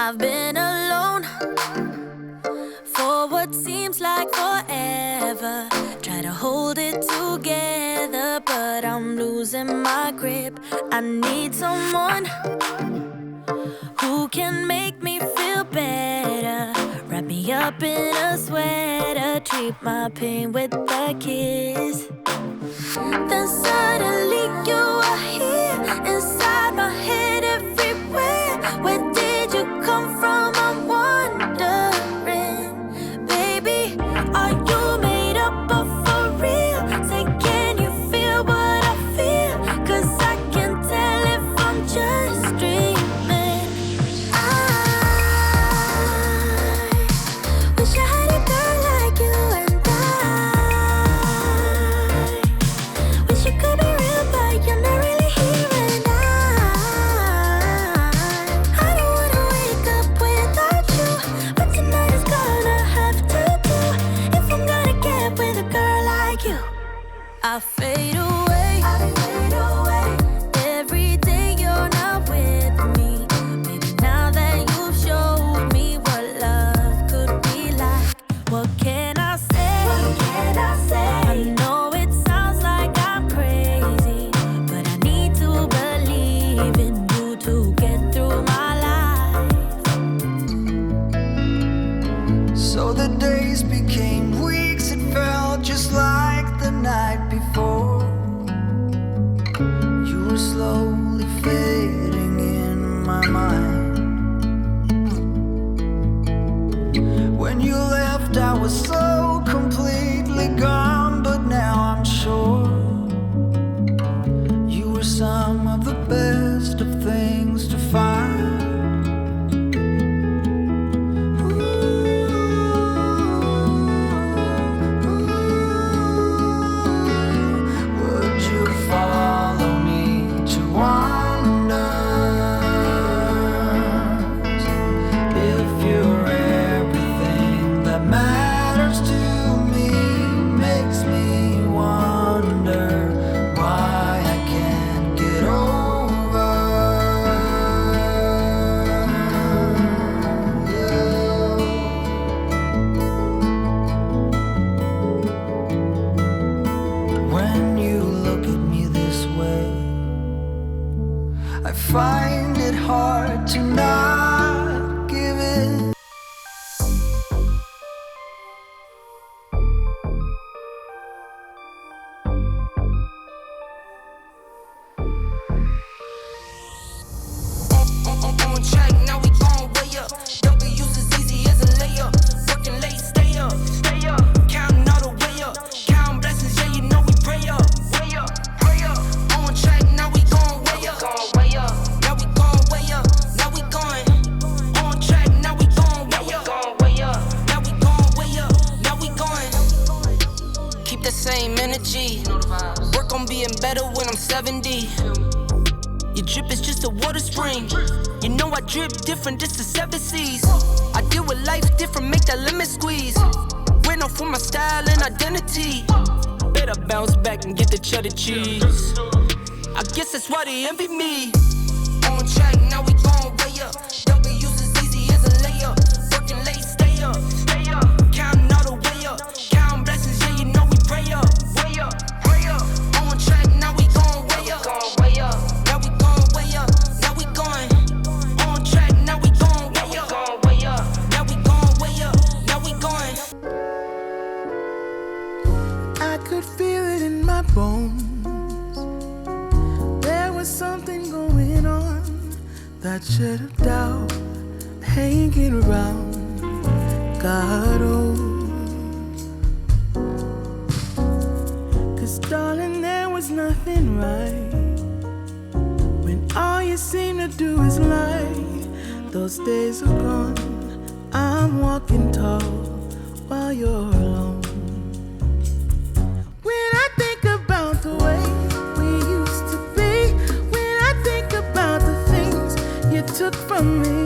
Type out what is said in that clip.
I've been alone for what seems like forever. Try to hold it together, but I'm losing my grip. I need someone who can make me feel better. Wrap me up in a sweater, treat my pain with a kiss. Then suddenly you are here, inside my head everywhere. Where did you come from? I'm wondering, baby, are you made up of for real? Say, can you feel what I feel? 'Cause I can tell if I'm just dreaming. I wish I had a girl like you, and I wish you could be real, but you're not really here. And I don't wanna wake up without you. But tonight is gonna have to do if I'm gonna get with a girl like you. I fade away. Every day you're not with me. Maybe now that you've showed me what love could be like, what can I say? I know it sounds like I'm crazy, but I need to believe in you to get through my life. So the days became weeks, it felt just like the night before. You were slowly fading in my mind. When you left, I was so completely gone, but now I'm sure you were some of the best of things to find. Would you follow me to wonders? If you're everything that matters to me, makes me wonder why I can't get over you. When you look at me this way, I find it hard to not give in. On track, now we gon' way up. W's as easy as a layup. Working late, stay up. Counting all the way up. Counting blessings, yeah, you know we pray up. Pray up. On track, now we gon' way up. Now we gon' way up. Now we going. On track, now we gon' way up. Now we gon' way up. Now we going. Keep the same energy. Work on being better when I'm 70. Your drip is just a water spring. You know I drip different, this the 7 seas. I deal with life different, make that lemon squeeze. Went off for my style and identity. Better bounce back and get the cheddar cheese. I guess that's why they envy me. On track, now we gon' way up. W's as easy as a layup. Working late, stay up. Counting all the way up. Counting blessings, yeah, you know we pray up. Pray up. On track, now we gon' way up. Now we gon' way up. Now we going. On track, now we gon' way up. Now we gon' way up. Now we going. I could feel it in my bones. There was something going on that should have doubt hanging around. God, oh. 'Cause darling, there was nothing right when all you seem to do is lie. Those days are gone. I'm walking tall while you're alone. When I think about the way we used to be, when I think about the things you took from me,